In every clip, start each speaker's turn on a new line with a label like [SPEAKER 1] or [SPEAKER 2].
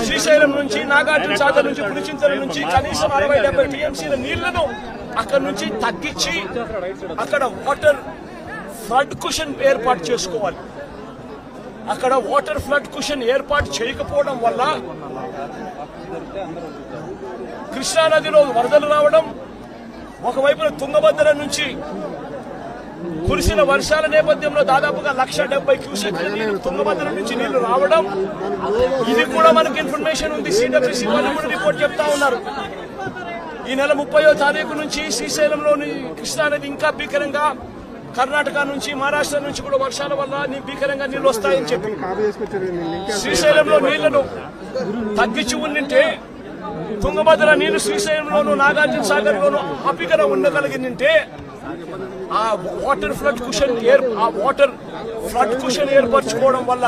[SPEAKER 1] శ్రీశైలం నుంచి నాగార్జున సాగర్ నుంచి పులిచింతల నుంచి కనీసం 60-70 టీఎంసీల నీళ్లను అక్కడ నుంచి తగ్గించి అక్కడ వాటర్ ఫ్లడ్ కుషన్ ఏర్పాటు చేసుకోవాలి. అక్కడ వాటర్ ఫ్లడ్ కుషన్ ఏర్పాటు చేయకపోవడం వల్ల కృష్ణానదిలో వరదలు రావడం, ఒకవైపున తుంగభద్ర నుంచి కురిసిన వర్షాల నేపథ్యంలో దాదాపుగా 170 క్యూసెక్ల నీళ్లు తుంగభద్ర నుంచి నీళ్లు రావడం, ఇది కూడా మనకి ఇన్ఫర్మేషన్ ఉంది. సిడబ్ల్యూసీ వాళ్ళు కూడా రిపోర్ట్ చెప్తా ఉన్నారు. ఈ నెల 30వ తారీఖు నుంచి శ్రీశైలంలోని కృష్ణానది ఇంకా భీకరంగా, కర్ణాటక నుంచి మహారాష్ట్ర నుంచి కూడా వర్షాల వల్ల భీకరంగా నీళ్లు వస్తాయని చెప్పి శ్రీశైలంలో నీళ్లను తగ్గించి ఉండింటే, తుంగభద్ర నీళ్లు శ్రీశైలంలోను నాగార్జున సాగర్ లోను ఆపికన ఉండగలిగిందంటే ఆ వాటర్ ఫ్లడ్ కుషన్ ఏర్పరచుకోవడం వల్ల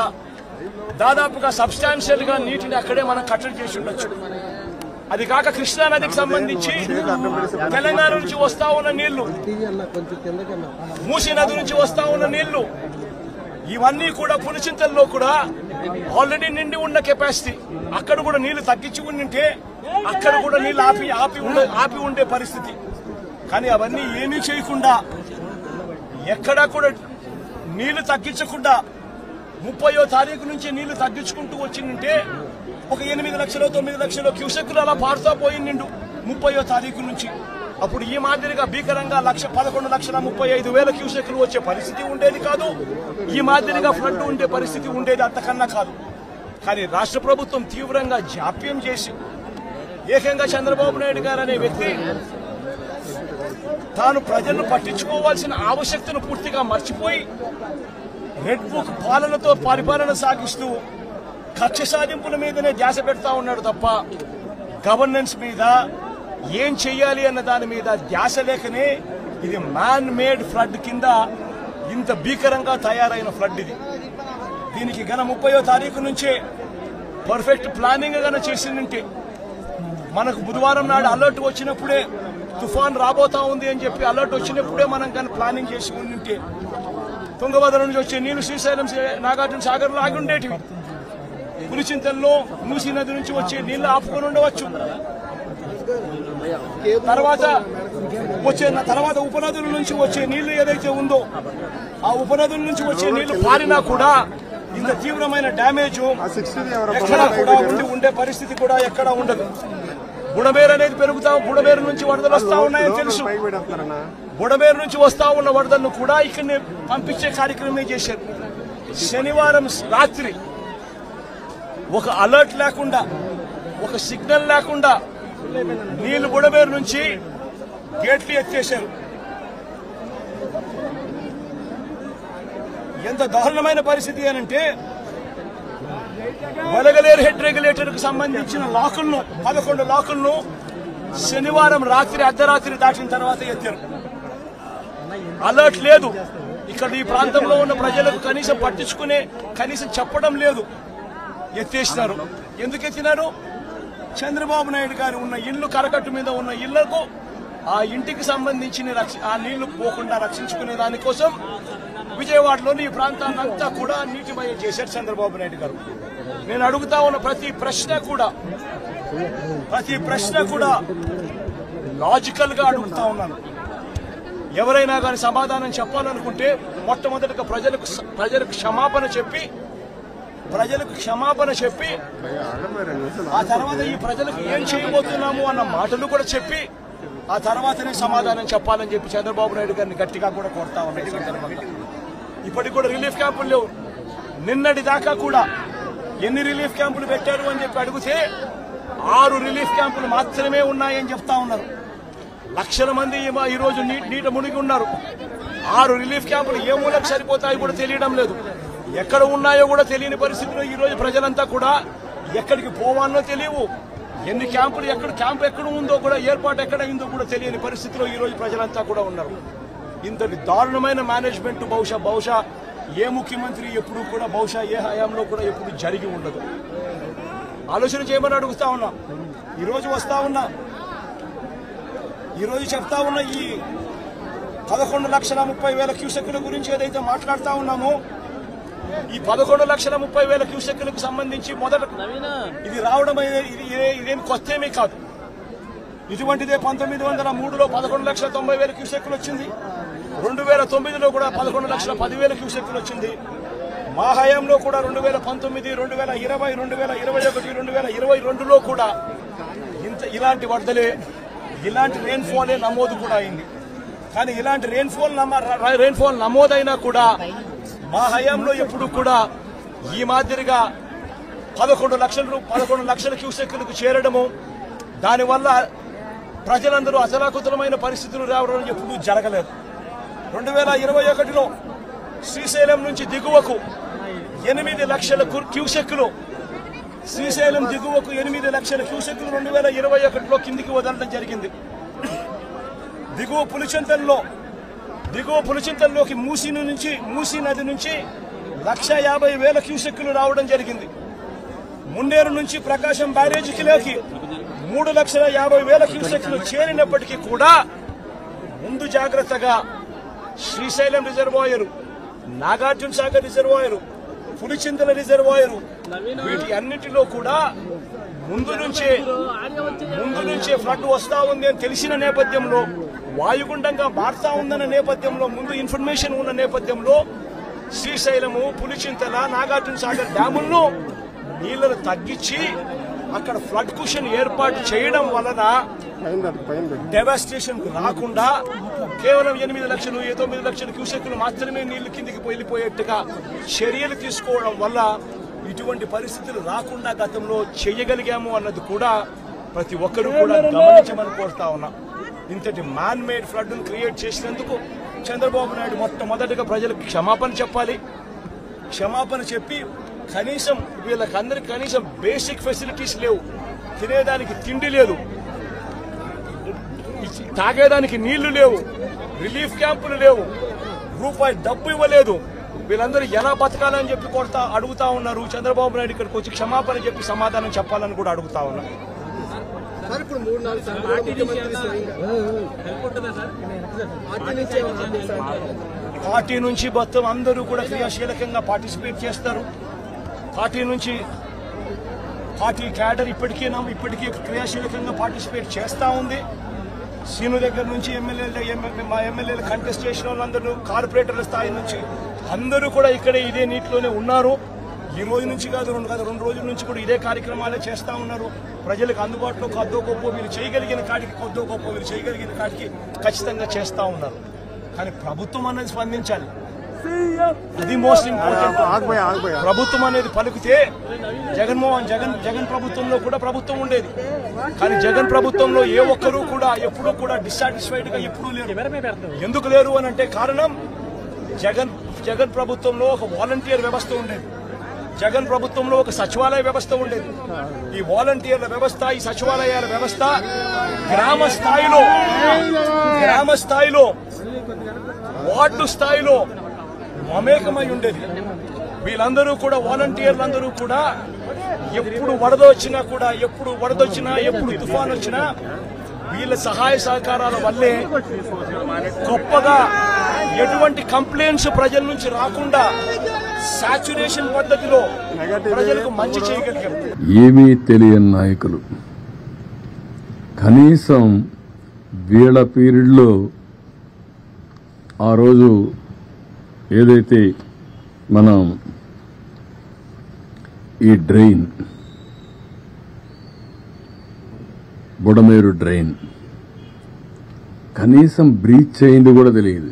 [SPEAKER 1] దాదాపుగా సబ్స్టాన్షియల్ గా నీటిని అక్కడే మనం కట్టడి చేసి ఉండొచ్చు. అది కాక కృష్ణానదికి సంబంధించి తెలంగాణ నుంచి వస్తా ఉన్న నీళ్లు, మూసీ నది నుంచి వస్తా ఉన్న నీళ్లు, ఇవన్నీ కూడా పులిచింతల్లో కూడా ఆల్రెడీ నిండి ఉన్న కెపాసిటీ. అక్కడ కూడా నీళ్లు తగ్గించి ఉండింటే అక్కడ కూడా నీళ్లు ఆపి ఉండే పరిస్థితి. కానీ అవన్నీ ఏమీ చేయకుండా, ఎక్కడా కూడా నీళ్లు తగ్గించకుండా 30వ తారీఖు నుంచి నీళ్లు తగ్గించుకుంటూ వచ్చిందంటే ఒక 8 లక్షలు 9 లక్షలు క్యూసెక్లు అలా పారుతా పోయిండు 30వ తారీఖు నుంచి. అప్పుడు ఈ మాదిరిగా భీకరంగా 11,35,000 క్యూసెక్లు వచ్చే పరిస్థితి ఉండేది కాదు. ఈ మాదిరిగా ఫ్లడ్ ఉండే పరిస్థితి ఉండేది అంతకన్నా కాదు. కానీ రాష్ట్ర ప్రభుత్వం తీవ్రంగా జాప్యం చేసి, ఏకంగా చంద్రబాబు నాయుడు గారు అనే వ్యక్తి తాను ప్రజలను పట్టించుకోవాల్సిన ఆవశ్యకతను పూర్తిగా మర్చిపోయి రెడ్ బుక్ పాలనతో పరిపాలన సాగిస్తూ కక్ష సాధింపుల మీదనే ధ్యాస పెడతా ఉన్నాడు తప్ప గవర్నెన్స్ మీద, ఏం చెయ్యాలి అన్న దాని మీద ధ్యాస లేకనే ఇది మ్యాన్ మేడ్ ఫ్లడ్ కింద ఇంత భీకరంగా తయారైన ఫ్లడ్ ఇది. దీనికి గన 30వ తారీఖు నుంచే పర్ఫెక్ట్ ప్లానింగ్ గన చేసిందంటే, మనకు బుధవారం నాడు అలర్ట్ వచ్చినప్పుడే తుఫాన్ రాబోతా ఉంది అని చెప్పి అలర్ట్ వచ్చినప్పుడే మనం కానీ ప్లానింగ్ చేసి ఉంటే తుంగభద్ర నుంచి వచ్చే నీళ్లు శ్రీశైలం నాగార్జున సాగర్లో ఆగి ఉండేటివి. పులిచింతల్లో మూసీ నది నుంచి వచ్చే నీళ్లు ఆపుకొని ఉండవచ్చు. తర్వాత ఉపనదుల నుంచి వచ్చే నీళ్లు ఏదైతే ఉందో ఆ ఉపనదుల నుంచి వచ్చే నీళ్లు పారినా కూడా ఇంత తీవ్రమైన డ్యామేజ్ ఎక్కడా కూడా ఉండే పరిస్థితి కూడా ఎక్కడా ఉండదు. బుడమేరు అనేది బుడమేరు నుంచి వరదలు వస్తా ఉన్నాయని తెలుసు. బుడమేరు నుంచి వస్తా ఉన్న వరదలను కూడా ఇక్కడనే పంపించే కార్యక్రమం చేశారు. శనివారం రాత్రి ఒక అలర్ట్ లేకుండా, ఒక సిగ్నల్ లేకుండా నీళ్లు బుడమేరు నుంచి గేట్లు ఎత్తేశారు. ఎంత దారుణమైన పరిస్థితి అనంటే, వలగలేరు హెడ్ రెగ్యులేటర్ కు సంబంధించిన లాకులను 11 లాకులను శనివారం రాత్రి అర్ధరాత్రి దాటిన తర్వాత ఎత్తారు. అలర్ట్ లేదు. ఇక్కడ ఈ ప్రాంతంలో ఉన్న ప్రజలకు కనీసం చెప్పడం లేదు. ఎత్తేసినారు. ఎందుకు ఎత్తినారు? చంద్రబాబు నాయుడు గారు ఉన్న ఇల్లు, కరకట్టు మీద ఉన్న ఇళ్లకు ఆ ఇంటికి సంబంధించిన ఆ నీళ్లు పోకుండా రక్షించుకునే దానికోసం విజయవాడలోని ఈ ప్రాంతాన్నంతా కూడా నీటిమయం చేశారు చంద్రబాబు నాయుడు గారు. నేను అడుగుతా ఉన్న ప్రతి ప్రశ్న కూడా లాజికల్ గా అడుగుతా ఉన్నాను. ఎవరైనా కానీ సమాధానం చెప్పాలనుకుంటే మొట్టమొదటిగా ప్రజలకు క్షమాపణ చెప్పి ఆ తర్వాత ఈ ప్రజలకు ఏం చేయబోతున్నాము అన్న మాటలు కూడా చెప్పి ఆ తర్వాతనే సమాధానం చెప్పాలని చెప్పి చంద్రబాబు నాయుడు గారిని గట్టిగా కూడా కోరుతా ఉన్నాయి. ఇప్పటికి కూడా రిలీఫ్ క్యాంపులు లేవు. నిన్నటి దాకా కూడా ఎన్ని రిలీఫ్ క్యాంపులు పెట్టారు అని చెప్పి అడిగితే 6 రిలీఫ్ క్యాంపులు మాత్రమే ఉన్నాయని చెప్తా ఉన్నారు. లక్షల మంది ఈరోజు నీట మునిగి ఉన్నారు. 6 రిలీఫ్ క్యాంపులు ఏ మూలకు సరిపోతాయో కూడా తెలియడం లేదు. ఎక్కడ ఉన్నాయో కూడా తెలియని పరిస్థితిలో ఈరోజు ప్రజలంతా కూడా ఎక్కడికి పోవాలో తెలియవు. ఎన్ని క్యాంపులు క్యాంప్ ఎక్కడ ఉందో కూడా, ఏర్పాటు ఎక్కడ అయిందో కూడా తెలియని పరిస్థితిలో ఈరోజు ప్రజలంతా కూడా ఉన్నారు. ఇంతటి దారుణమైన మేనేజ్మెంట్ బహుశా ఏ ముఖ్యమంత్రి ఎప్పుడు కూడా, బహుశా ఏ హయాంలో కూడా ఎప్పుడు జరిగి ఉండదు. ఆలోచన చేయమని అడుగుతా ఉన్నా. ఈరోజు చెప్తా ఉన్న ఈ 11,30,30,000 క్యూసెక్కుల గురించి ఏదైతే మాట్లాడుతా ఉన్నామో, ఈ 11,30,000 క్యూసెక్కులకు సంబంధించి మొదట ఇది రావడం ఇదేమి కొత్తేమీ కాదు. ఇటువంటిదే 1903లో 11,90,000 క్యూసెక్కులు వచ్చింది. 2009లో కూడా 11,10,000 క్యూసెక్కులు వచ్చింది. మా హయాంలో కూడా 2019, 2020, 2021, 2022లో కూడా ఇలాంటి వరదలే, ఇలాంటి రెయిన్ఫాలే నమోదు కూడా అయింది. కానీ ఇలాంటి రెయిన్ఫాల్ నమోదైనా కూడా మా హయాంలో ఎప్పుడు కూడా ఈ మాదిరిగా 11 లక్షల క్యూసెక్కులకు చేరడము, దానివల్ల ప్రజలందరూ అచలాకుతలమైన పరిస్థితులు రావడం ఎప్పుడూ జరగలేదు. 2021లో శ్రీశైలం నుంచి దిగువకు 8 లక్షల క్యూసెక్కులు, శ్రీశైలం దిగువకు 8 లక్షల క్యూసెక్కులు 2021లో కిందికి వదలడం జరిగింది. దిగువ పులిచింతల్లోకి మూసీ నది నుంచి 1,50,000 క్యూసెక్కులు రావడం జరిగింది. మున్నేరు నుంచి ప్రకాశం బ్యారేజీకి 3,50,000 క్యూసెక్కులు చేరినప్పటికీ కూడా ముందు జాగ్రత్తగా Srisailam reservoir, Nagarjuna Sagar reservoir, Pulichintala reservoir, వీటి అన్నిటిలో కూడా ముందు నుంచే ఫ్లడ్ వస్తా ఉంది అని తెలిసిన నేపథ్యంలో, వాయుగుండంగా మారుతా ఉందన్న నేపథ్యంలో, ముందు ఇన్ఫర్మేషన్ ఉన్న నేపథ్యంలో శ్రీశైలము, పులిచింతల, నాగార్జున సాగర్ డ్యాములను నీళ్లను తగ్గించి అక్కడ ఫ్లడ్ కుషన్ ఏర్పాటు చేయడం వలన డెవాస్టేషన్ రాకుండా కేవలం 8 లక్షలు 9 లక్షల క్యూసెక్కులు మాత్రమే నీళ్లు కిందికి వెళ్ళిపోయేట్టుగా చర్యలు తీసుకోవడం వల్ల ఇటువంటి పరిస్థితులు రాకుండా గతంలో చేయగలిగాము అన్నది కూడా ప్రతి ఒక్కరూ కూడా గమనించమని కోరుతా ఉన్నాం. ఇంతటి మ్యాన్ మేడ్ ఫ్లడ్ ను క్రియేట్ చేసినందుకు చంద్రబాబు నాయుడు మొట్టమొదటిగా ప్రజలకు క్షమాపణ చెప్పాలి. క్షమాపణ చెప్పి కనీసం వీళ్ళకందరికి కనీసం బేసిక్ ఫెసిలిటీస్ లేవు, తినేదానికి తిండి లేదు, తాగేదానికి నీళ్లు లేవు, రిలీఫ్ క్యాంపులు లేవు, రూపాయి డబ్బు ఇవ్వలేదు. వీళ్ళందరూ ఎలా బతకాలని చెప్పి అడుగుతా ఉన్నారు. చంద్రబాబు నాయుడు ఇక్కడికి వచ్చి క్షమాపణ చెప్పి సమాధానం చెప్పాలని కూడా అడుగుతా ఉన్నారు. పార్టీ నుంచి మొత్తం అందరూ కూడా క్రియాశీలకంగా పార్టిసిపేట్ చేస్తారు. పార్టీ క్యాడర్ ఇప్పటికీ క్రియాశీలకంగా పార్టిసిపేట్ చేస్తూ ఉంది. సీను దగ్గర నుంచి మా ఎమ్మెల్యేలు కంటెస్ట్ చేసిన వాళ్ళందరూ, కార్పొరేటర్ల స్థాయి నుంచి అందరూ కూడా ఇక్కడే ఇదే నీటిలోనే ఉన్నారు. ఈ రోజు నుంచి కాదు, 2 రోజుల నుంచి కూడా ఇదే కార్యక్రమాలే చేస్తూ ఉన్నారు. ప్రజలకు అందుబాటులో కొద్దో గొప్ప వీళ్ళు చేయగలిగిన కాడికి ఖచ్చితంగా చేస్తూ ఉన్నారు. కానీ ప్రభుత్వం అనేది స్పందించాలి. అది మోస్ట్ ఇంపార్టెంట్. ప్రభుత్వం అనేది పలికితే జగన్ ప్రభుత్వంలో కూడా ప్రభుత్వం ఉండేది. కానీ జగన్ ప్రభుత్వంలో ఏ ఒక్కరూ కూడా ఎప్పుడూ కూడా డిస్సాటిస్ఫైడ్ గా ఎప్పుడూ లేరు. ఎందుకు లేరు అని అంటే కారణం, జగన్ ప్రభుత్వంలో ఒక వాలంటీర్ వ్యవస్థ ఉండేది. జగన్ ప్రభుత్వంలో ఒక సచివాలయ వ్యవస్థ ఉండేది. ఈ వాలంటీర్ల వ్యవస్థ, ఈ సచివాలయాల వ్యవస్థ గ్రామ స్థాయిలో వార్డు స్థాయిలో మమేకమై ఉండేది. వీళ్ళందరూ కూడా వాలంటీర్లందరూ కూడా ఎప్పుడు వరద వచ్చినా, ఎప్పుడు తుఫాన్ వచ్చినా వీళ్ళ సహాయ సహకారాల వల్లే గొప్పగా ఎటువంటి కంప్లైంట్స్ ప్రజల నుంచి రాకుండా సాచురేషన్ పద్ధతిలో ప్రజలకు మంచి చేయగలిగారు.
[SPEAKER 2] ఏమీ తెలియని నాయకులు కనీసం వీళ్ళ పీరియడ్లో ఆ రోజు ఏదైతే మనం ఈ డ్రైన్, బుడమేరు డ్రైన్ కనీసం బ్రీచ్ అయింది కూడా తెలియదు.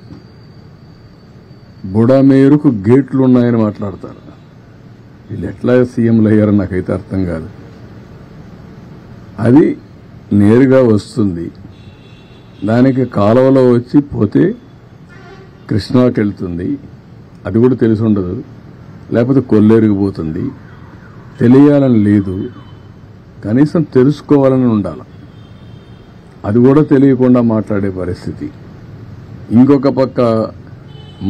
[SPEAKER 2] బుడమేరుకు గేట్లు ఉన్నాయని మాట్లాడతారు. వీళ్ళు ఎట్లా సీఎంలు అయ్యారో నాకైతే అర్థం కాదు. అది నేరుగా వస్తుంది, దానికి కాలువలో వచ్చి పోతే కృష్ణాకి వెళ్తుంది, అది కూడా తెలిసి ఉండదు. లేకపోతే కొల్లేరుకు పోతుంది. తెలియాలని లేదు, కనీసం తెలుసుకోవాలని ఉండాలి. అది కూడా తెలియకుండా మాట్లాడే పరిస్థితి. ఇంకొక పక్క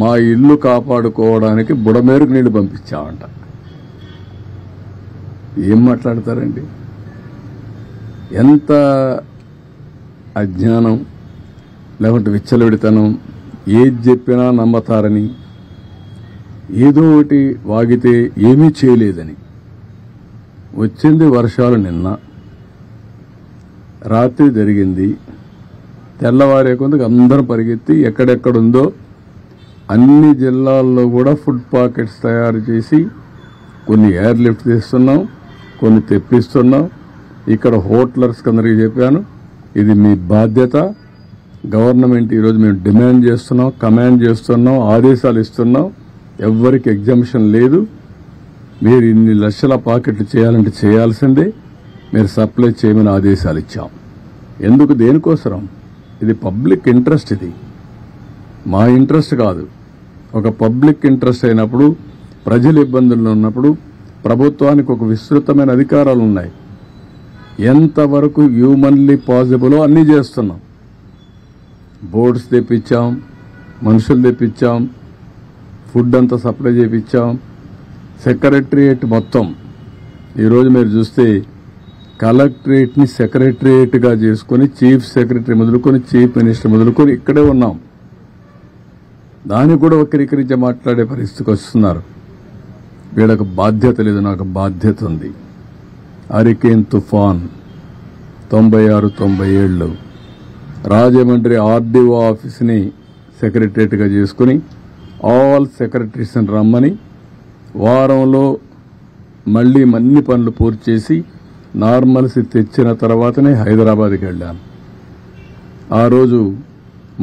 [SPEAKER 2] మా ఇల్లు కాపాడుకోవడానికి బుడమేరుకు నీళ్లు పంపించామంట. ఏం మాట్లాడతారండి? ఎంత అజ్ఞానం, లేకుంటే విచ్చలవిడితనం, ఏది చెప్పినా నమ్మతారని ఏదో ఒకటి వాగితే ఏమీ చేయలేదని. వచ్చింది వర్షాలు నిన్న రాత్రి జరిగింది. తెల్లవారే కొందుకు అందరం పరిగెత్తి ఎక్కడెక్కడుందో అన్ని జిల్లాల్లో కూడా ఫుడ్ పాకెట్స్ తయారు చేసి కొన్ని ఎయిర్ లిఫ్ట్ తీస్తున్నాం, కొన్ని తెప్పిస్తున్నాం. ఇక్కడ హోటలర్స్ అందరికీ చెప్పాను, ఇది మీ బాధ్యత. గవర్నమెంట్ ఈరోజు మేము డిమాండ్ చేస్తున్నాం, కమాండ్ చేస్తున్నాం, ఆదేశాలు ఇస్తున్నాం. ఎవ్వరికి ఎగ్జంప్షన్ లేదు. మీరు ఇన్ని లక్షల పాకెట్లు చేయాలంటే చేయాల్సిందే. మీరు సప్లై చేయమని ఆదేశాలు ఇచ్చాం. ఎందుకు, దేనికోసం? ఇది పబ్లిక్ ఇంట్రెస్ట్. ఇది మా ఇంట్రెస్ట్ కాదు. ఒక పబ్లిక్ ఇంట్రెస్ట్ అయినప్పుడు, ప్రజలు ఇబ్బందుల్లో ఉన్నప్పుడు ప్రభుత్వానికి ఒక విస్తృతమైన అధికారాలు ఉన్నాయి. ఎంతవరకు హ్యూమన్లీ పాసిబులో అన్నీ చేస్తున్నాం. బోర్డ్స్ తెప్పించాం, మనుషులు తెప్పించాం, ఫుడ్ అంతా సప్లై చేయించాం. సెక్రటరియేట్ మొత్తం ఈరోజు మీరు చూస్తే కలెక్టరేట్ని సెక్రటరియేట్గా చేసుకుని చీఫ్ సెక్రటరీ మొదలుకొని చీఫ్ మినిస్టర్ మొదలుకొని ఇక్కడే ఉన్నాం. దాన్ని కూడా వక్రీకరించి మాట్లాడే పరిస్థితికి వస్తున్నారు. వీళ్ళకు బాధ్యత లేదు, నాకు బాధ్యత ఉంది. హరికేన్ తుఫాన్ 96-97 రాజమండ్రి ఆర్డీఓ ఆఫీస్ని సెక్రటరియట్గా చేసుకుని ఆల్ సెక్రటరీస్ని రమ్మని వారంలో మళ్లీ అన్ని పనులు పూర్తి చేసి నార్మల్సీ తెచ్చిన తర్వాతనే హైదరాబాద్కి వెళ్ళాను. ఆ రోజు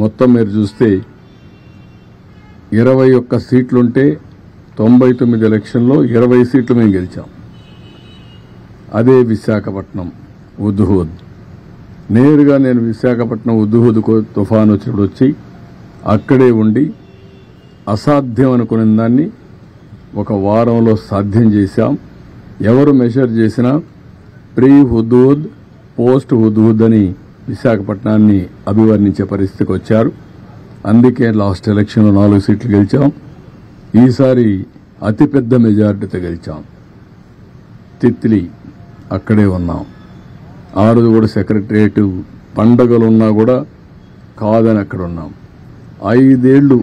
[SPEAKER 2] మొత్తం మీరు చూస్తే 21 సీట్లుంటే 99 ఎలక్షన్లో 20 సీట్లు మేము గెలిచాం. అదే విశాఖపట్నం ఉద్హూద్. నేరుగా నేను విశాఖపట్నం ఉద్హూద్ తుఫాను వచ్చినప్పుడు వచ్చి అక్కడే ఉండి అసాధ్యం అనుకునే దాన్ని ఒక వారంలో సాధ్యం చేశాం. ఎవరు మెషర్ చేసినా ప్రీ హుదూద్, పోస్ట్ హుదూద్ అని విశాఖపట్నాన్ని అభివర్ణించే పరిస్థితికి వచ్చారు. అందుకే లాస్ట్ ఎలక్షన్లో 4 సీట్లు గెలిచాం. ఈసారి అతిపెద్ద మెజారిటీతో గెలిచాం. తిత్లీ అక్కడే ఉన్నాం. ఆ రోజు కూడా సెక్రటరియట్ పండగలున్నా కూడా కాదని అక్కడ ఉన్నాం. 5 ఏళ్లు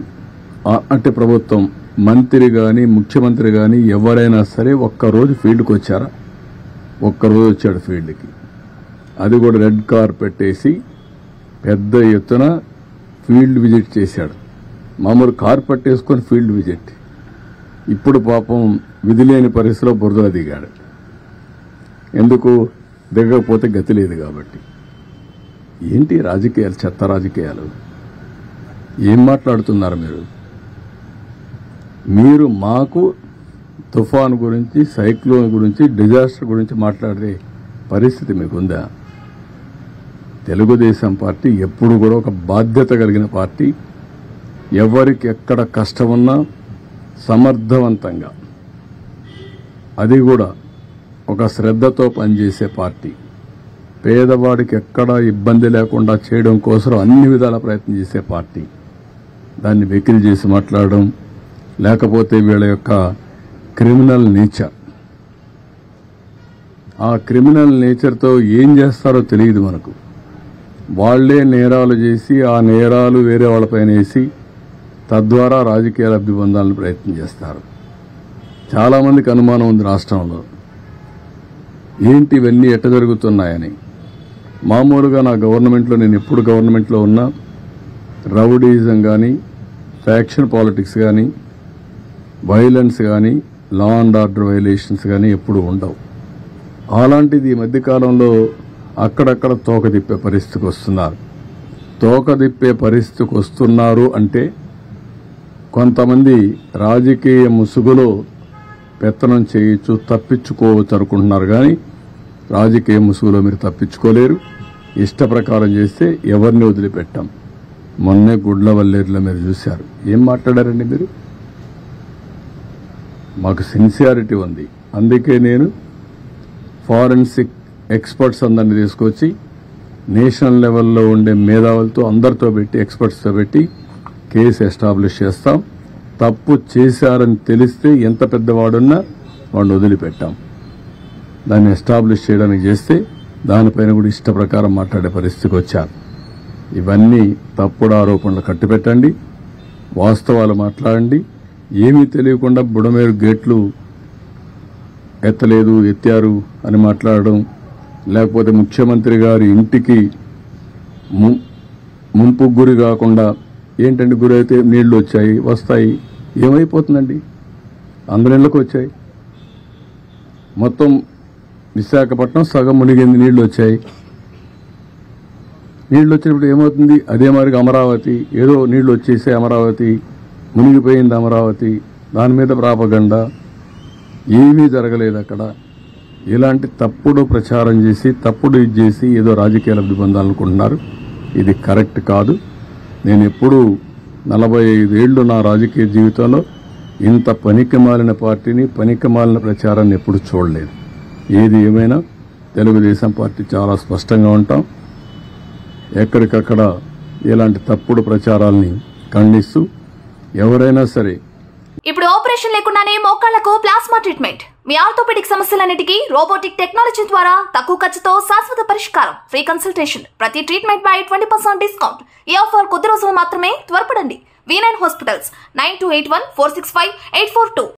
[SPEAKER 2] అంటే ప్రభుత్వం మంత్రి గాని ముఖ్యమంత్రి గాని ఎవరైనా సరే ఒక్కరోజు ఫీల్డ్కి వచ్చారా? ఒక్కరోజు వచ్చాడు ఫీల్డ్కి. అది కూడా రెడ్ కార్పెట్ వేసి పెద్ద ఎత్తున ఫీల్డ్ విజిట్ చేశాడు. మామూలు కార్పెట్ వేసుకొని ఫీల్డ్ విజిట్. ఇప్పుడు పాపం విధిలేని పరిస్థితిలో బురదలో దిగాడు. ఎందుకు దిగకపోతే గతి లేదు కాబట్టి. ఏంటి రాజకీయాలు, చెత్త రాజకీయాలు? ఏం మాట్లాడుతున్నారు మీరు? మీరు మాకు తుఫాన్ గురించి, సైక్లోన్ గురించి, డిజాస్టర్ గురించి మాట్లాడే పరిస్థితి మీకుందా? తెలుగుదేశం పార్టీ ఎప్పుడు కూడా ఒక బాధ్యత కలిగిన పార్టీ. ఎవరికి ఎక్కడ కష్టమున్నా సమర్థవంతంగా, అది కూడా ఒక శ్రద్ధతో పనిచేసే పార్టీ. పేదవాడికి ఎక్కడా ఇబ్బంది లేకుండా చేయడం కోసం అన్ని విధాల ప్రయత్నం చేసే పార్టీ. దాన్ని వెకిలి చేసి మాట్లాడడం, లేకపోతే వీళ్ళ యొక్క క్రిమినల్ నేచర్, ఆ క్రిమినల్ నేచర్తో ఏం చేస్తారో తెలియదు మనకు. వాళ్లే నేరాలు చేసి ఆ నేరాలు వేరే వాళ్ళపైన వేసి తద్వారా రాజకీయ లబ్ధి పొందాలని ప్రయత్నం చేస్తారు. చాలా మందికి అనుమానం ఉంది రాష్ట్రంలో, ఏంటి ఇవన్నీ ఎట్ట జరుగుతున్నాయని. మామూలుగా నా గవర్నమెంట్లో, నేను ఎప్పుడు గవర్నమెంట్లో ఉన్నా రౌడీజం కానీ, ఫ్యాక్షన్ పాలిటిక్స్ కానీ, వైలెన్స్ కానీ, లా అండ్ ఆర్డర్ వైలేషన్స్ కానీ ఎప్పుడు ఉండవు. అలాంటిది ఈ మధ్యకాలంలో అక్కడక్కడ తోక తిప్పే పరిస్థితికి వస్తున్నారు. తోక తిప్పే పరిస్థితికి వస్తున్నారు అంటే కొంతమంది రాజకీయ ముసుగులో పెత్తనం చేయొచ్చు, తప్పించుకోవచ్చు అనుకుంటున్నారు. కానీ రాజకీయ ముసుగులో మీరు తప్పించుకోలేరు. ఇష్ట ప్రకారం చేస్తే ఎవరిని వదిలిపెట్టాం. మొన్నే గుడ్లవల్లేరులో మీరు చూశారు. ఏం మాట్లాడారండి మీరు? మాకు సిన్సియారిటీ ఉంది. అందుకే నేను ఫారెన్సిక్ ఎక్స్పర్ట్స్ అందరినీ తీసుకొచ్చి నేషనల్ లెవెల్లో ఉండే మేధావులతో అందరితో పెట్టి, ఎక్స్పర్ట్స్తో పెట్టి కేసు ఎస్టాబ్లిష్ చేస్తాం. తప్పు చేశారని తెలిస్తే ఎంత పెద్దవాడున్నా వాడిని వదిలిపెట్టాం. దాన్ని ఎస్టాబ్లిష్ చేయడానికి చేస్తే దానిపైన కూడా ఇష్ట ప్రకారం మాట్లాడే పరిస్థితికి వచ్చారు. ఇవన్నీ తప్పుడు ఆరోపణలు కట్టిపెట్టండి, వాస్తవాలు మాట్లాడండి. ఏమీ తెలియకుండా బుడమేరు గేట్లు ఎత్తలేదు, ఎత్తారు అని మాట్లాడడం, లేకపోతే ముఖ్యమంత్రి గారి ఇంటికి ముంపుకు గురి కాకుండా ఏంటంటే గురి అయితే నీళ్లు వచ్చాయి, వస్తాయి, ఏమైపోతుందండి? అందరి ఇళ్లకు వచ్చాయి. మొత్తం విశాఖపట్నం సగం మునిగింది, నీళ్లు వచ్చాయి. నీళ్లు వచ్చినప్పుడు ఏమవుతుంది? అదే మరిగా అమరావతి, ఏదో నీళ్లు వచ్చేసే అమరావతి మునిగిపోయింది, అమరావతి దాని మీద ప్రాపగండా, ఏమీ జరగలేదు అక్కడ. ఇలాంటి తప్పుడు ప్రచారం చేసి తప్పుడు ఇది చేసి ఏదో రాజకీయ లబ్ధి పొందాలనుకుంటున్నారు. ఇది కరెక్ట్ కాదు. నేను ఎప్పుడూ 45 ఏళ్లు నా రాజకీయ జీవితంలో ఇంత పనికిమాలిన పార్టీని, పనికిమాలిన ప్రచారాన్ని ఎప్పుడు చూడలేదు. ఏది ఏమైనా తెలుగుదేశం పార్టీ చాలా స్పష్టంగా ఉంటాం. ఎక్కడికక్కడ ఇలాంటి తప్పుడు ప్రచారాల్ని ఖండిస్తూ ఎవరైనా సరే.
[SPEAKER 3] ఇప్పుడు ఆపరేషన్ లేకుండానే మోకాళ్లకు ప్లాస్మా ట్రీట్మెంట్. మీ ఆర్థోపెడిక్ సమస్యలన్నిటికీ రోబోటిక్ టెక్నాలజీ ద్వారా తక్కువ ఖర్చుతో శాశ్వత పరిష్కారం. Free consultation. ప్రతి ట్రీట్మెంట్ పై 20% డిస్కౌంట్. ఈ ఆఫర్ కొద్ది రోజులు మాత్రమే. త్వరపడండి. V9 hospitals 9281465842.